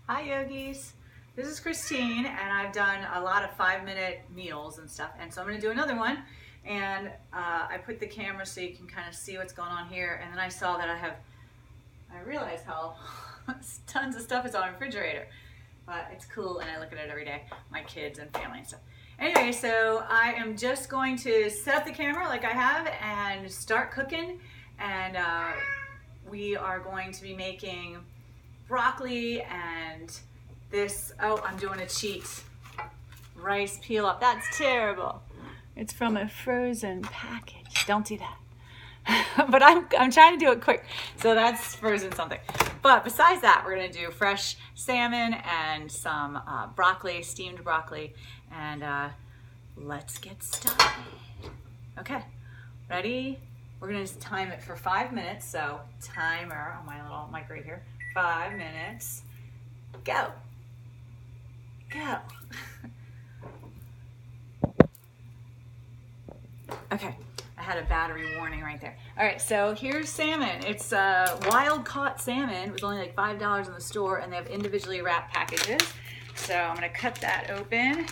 Hi yogis, this is Christine and I've done a lot of 5-minute meals and stuff, and so I'm going to do another one. And I put the camera so you can kind of see what's going on here, and then I saw that I realized how tons of stuff is on the refrigerator, but it's cool and I look at it every day, my kids and family and stuff. Anyway, so I am just going to set up the camera like I have and start cooking, and we are going to be making broccoli and this, oh, I'm doing a cheat rice peel up. That's terrible. It's from a frozen package. Don't do that. But I'm trying to do it quick. So that's frozen something. But besides that, we're gonna do fresh salmon and some broccoli, steamed broccoli, and let's get started. Okay, ready? We're gonna just time it for 5 minutes. So timer on my little mic right here. 5 minutes. Go. Go. Okay, I had a battery warning right there. All right, so here's salmon. It's wild caught salmon. It was only like $5 in the store, and they have individually wrapped packages. So I'm gonna cut that open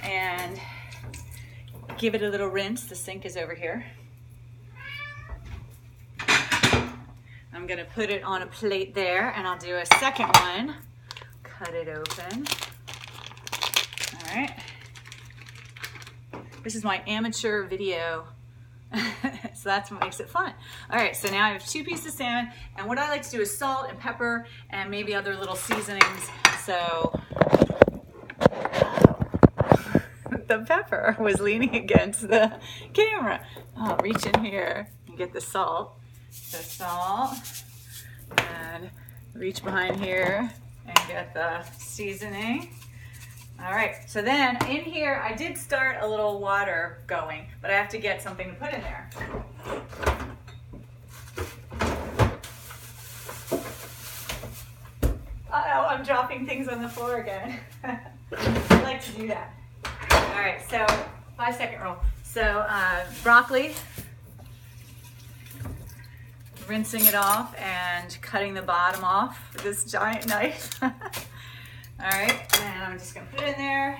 and give it a little rinse. The sink is over here. I'm gonna put it on a plate there, and I'll do a second one. Cut it open. All right. This is my amateur video, so that's what makes it fun. All right, so now I have 2 pieces of salmon, and what I like to do is salt and pepper and maybe other little seasonings. So the pepper was leaning against the camera. I'll reach in here and get the salt. The salt, and reach behind here and get the seasoning. All right, so then in here, I did start a little water going, but I have to get something to put in there. Uh-oh, I'm dropping things on the floor again. I like to do that. All right, so 5-second rule. So broccoli, rinsing it off and cutting the bottom off with this giant knife. All right, and I'm just gonna put it in there,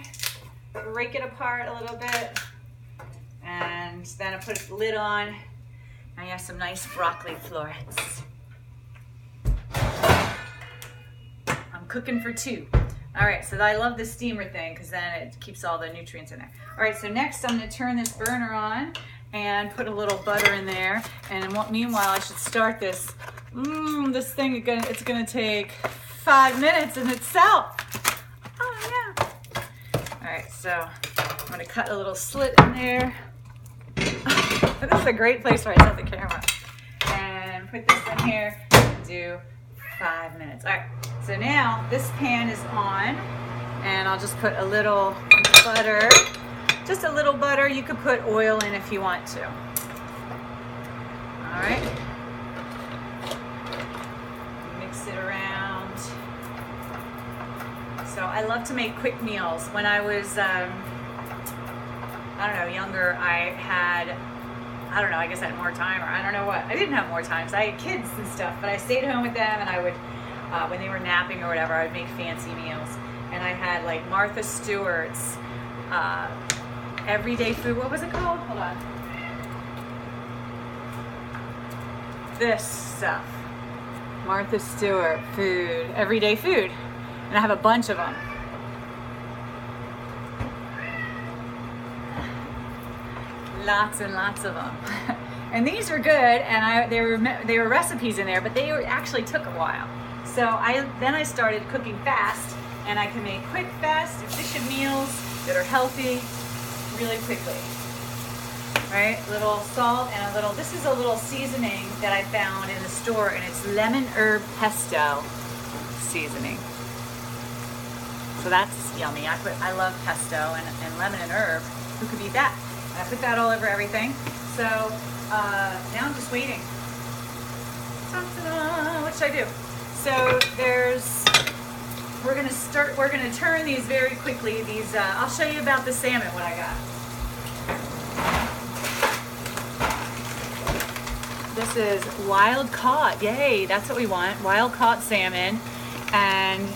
break it apart a little bit, and then I put the lid on, and I have some nice broccoli florets. I'm cooking for 2. All right, so I love the steamer thing because then it keeps all the nutrients in there. All right, so next I'm gonna turn this burner on and put a little butter in there, and meanwhile I should start this. This thing again, it's gonna take 5 minutes in itself. Oh yeah. All right, so I'm gonna cut a little slit in there. This is a great place where I set the camera. And put this in here and do 5 minutes. All right, so now this pan is on, and I'll just put a little butter. Just a little butter. You could put oil in if you want to. All right. Mix it around. So I love to make quick meals. When I was, I don't know, younger, I guess I had more time, or I don't know what. I didn't have more time, so I had kids and stuff, but I stayed home with them, and I would, when they were napping or whatever, I would make fancy meals. And I had like Martha Stewart's, everyday food. What was it called? Hold on. This stuff. Martha Stewart food. Everyday food. And I have a bunch of them. Lots and lots of them. And these were good, and they were recipes in there, but they actually took a while. So then I started cooking fast, and I can make quick, fast, efficient meals that are healthy really quickly. Right? Little salt and this is a little seasoning that I found in the store, and it's lemon herb pesto seasoning. So that's yummy. I love pesto and lemon and herb. Who could eat that? And I put that all over everything. So now I'm just waiting. Ta-da! What should I do? So we're gonna turn these very quickly. I'll show you about the salmon, what I got. This is wild caught. Yay, that's what we want. Wild caught salmon. And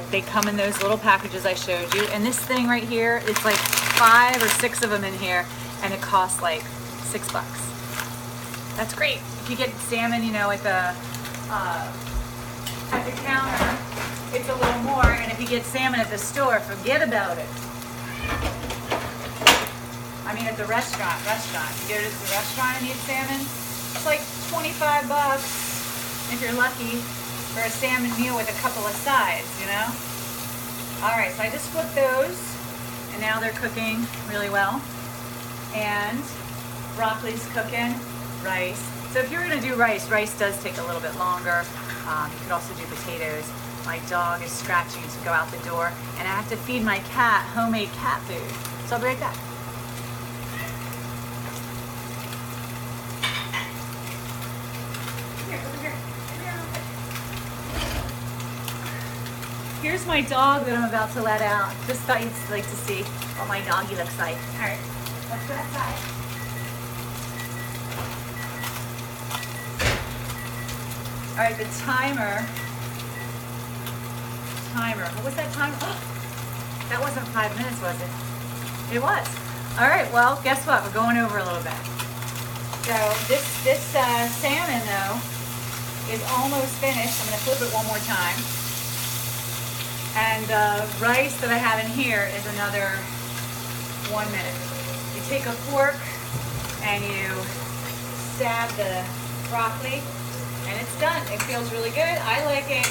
They come in those little packages I showed you. And this thing right here, it's like 5 or 6 of them in here, and it costs like $6. That's great. If you get salmon, you know, at the counter, it's a little more. And if you get salmon at the store, forget about it. I mean, at the restaurant. You go to the restaurant and eat salmon, it's like $25 if you're lucky for a salmon meal with a couple of sides, you know? All right, so I just flipped those, and now they're cooking really well. And broccoli's cooking, rice. So if you're gonna do rice does take a little bit longer. You could also do potatoes. My dog is scratching to go out the door, and I have to feed my cat homemade cat food. So I'll be right back. Here's my dog that I'm about to let out. Just thought you'd like to see what my doggy looks like. All right, let's go outside. All right, the timer. What was that timer? Oh, that wasn't 5 minutes, was it? It was. All right, well, guess what? We're going over a little bit. So this salmon, though, is almost finished. I'm gonna flip it one more time. And the rice that I have in here is another 1 minute. You take a fork and you stab the broccoli, and it's done. It feels really good. I like it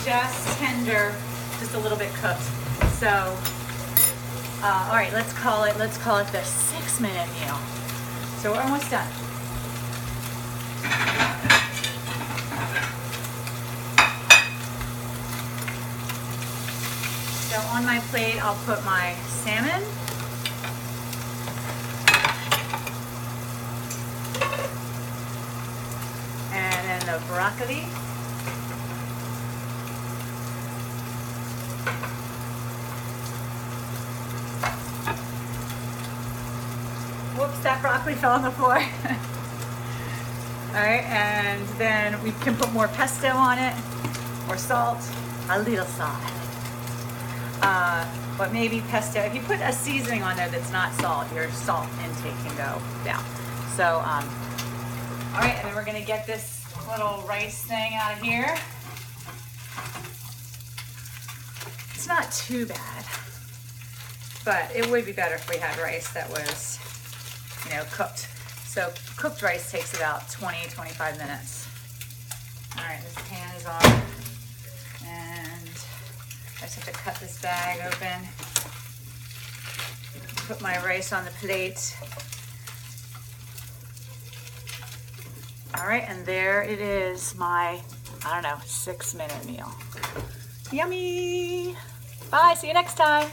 just tender, just a little bit cooked. So, all right, let's call it the 6-minute meal. So we're almost done. So on my plate, I'll put my salmon. And then the broccoli. Whoops, that broccoli fell on the floor. All right, and then we can put more pesto on it, or salt, a little salt. But maybe pesto. If you put a seasoning on there that's not salt, your salt intake can go down. So, all right, and then we're gonna get this little rice thing out of here. It's not too bad, but it would be better if we had rice that was, you know, cooked. So cooked rice takes about 20-25 minutes. All right, this pan is on, and I just have to cut this bag open. Put my rice on the plate. All right, and there it is, my, I don't know, 6-minute meal. Yummy! Bye, see you next time.